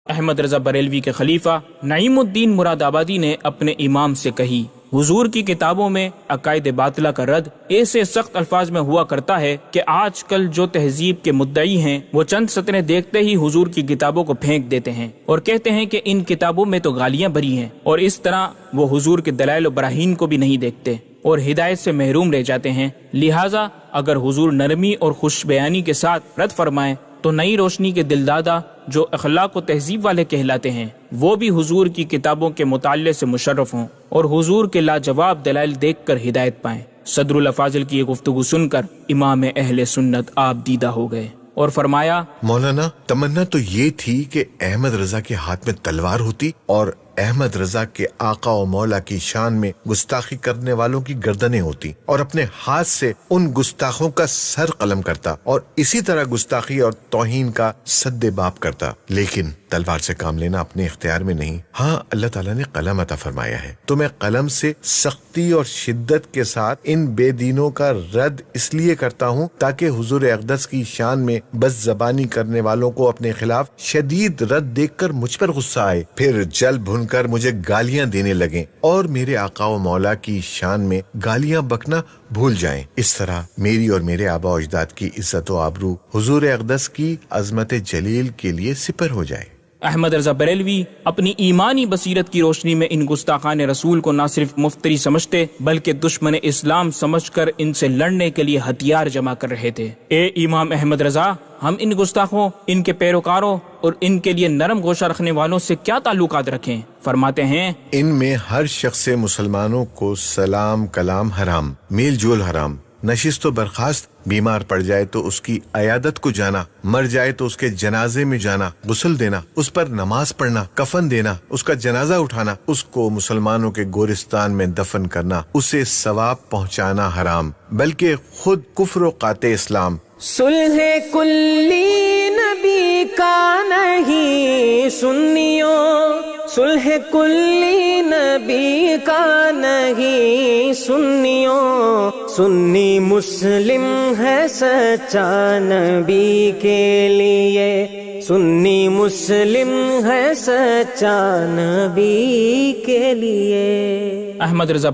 احمد رضا بریلوی کے خلیفہ نعیم الدین مراد آبادی نے اپنے امام سے کہی، حضور کی کتابوں میں عقائد باطلہ کا رد ایسے سخت الفاظ میں ہوا کرتا ہے کہ آج کل جو تہذیب کے مدعی ہیں وہ چند سطریں دیکھتے ہی حضور کی کتابوں کو پھینک دیتے ہیں اور کہتے ہیں کہ ان کتابوں میں تو گالیاں بھری ہیں، اور اس طرح وہ حضور کے دلائل و براہین کو بھی نہیں دیکھتے اور ہدایت سے محروم رہ جاتے ہیں۔ لہٰذا اگر حضور نرمی اور خوش بیانی کے ساتھ رد فرمائیں تو نئی روشنی کے دلدادہ جو اخلاق و تہذیب والے کہلاتے ہیں وہ بھی حضور کی کتابوں کے مطالعے سے مشرف ہوں اور حضور کے لاجواب دلائل دیکھ کر ہدایت پائیں۔ صدر الافاضل کی یہ گفتگو سن کر امام اہل سنت آپ دیدہ ہو گئے اور فرمایا، مولانا تمنا تو یہ تھی کہ احمد رضا کے ہاتھ میں تلوار ہوتی اور احمد رضا کے آقا و مولا کی شان میں گستاخی کرنے والوں کی گردنیں ہوتی اور اپنے ہاتھ سے ان گستاخوں کا سر قلم کرتا اور اسی طرح گستاخی اور توہین کا سد باب کرتا، لیکن تلوار سے کام لینا اپنے اختیار میں نہیں۔ ہاں، اللہ تعالیٰ نے قلم عطا فرمایا ہے تو میں قلم سے سختی اور شدت کے ساتھ ان بے دینوں کا رد اس لیے کرتا ہوں تاکہ حضور اقدس کی شان میں بس زبانی کرنے والوں کو اپنے خلاف شدید رد دیکھ کر مجھ پر غصہ آئے، پھر جل بھن کر مجھے گالیاں دینے لگیں اور میرے آقا و مولا کی شان میں گالیاں بکنا بھول جائیں۔ اس طرح میری اور میرے آبا و اجداد کی عزت و آبرو حضور اقدس کی عظمت جلیل کے لیے سپر ہو جائے۔ احمد رضا بریلوی اپنی ایمانی بصیرت کی روشنی میں ان گستاخان رسول کو نہ صرف مفتری سمجھتے بلکہ دشمن اسلام سمجھ کر ان سے لڑنے کے لیے ہتھیار جمع کر رہے تھے۔ اے امام احمد رضا، ہم ان گستاخوں، ان کے پیروکاروں اور ان کے لیے نرم گوشہ رکھنے والوں سے کیا تعلقات رکھیں؟ فرماتے ہیں، ان میں ہر شخص سے مسلمانوں کو سلام کلام حرام، میل جول حرام، نشست و برخاست، بیمار پڑ جائے تو اس کی عیادت کو جانا، مر جائے تو اس کے جنازے میں جانا، غسل دینا، اس پر نماز پڑھنا، کفن دینا، اس کا جنازہ اٹھانا، اس کو مسلمانوں کے گورستان میں دفن کرنا، اسے ثواب پہنچانا حرام، بلکہ خود کفر و قاطع اسلام۔ صلح کلی نبی کا نہیں سنیوں، صلح کلی نبی کا نہیں سنیوں، سنی مسلم ہے سچا نبی کے لیے، سنی مسلم ہے سچا نبی کے لیے۔ احمد رضا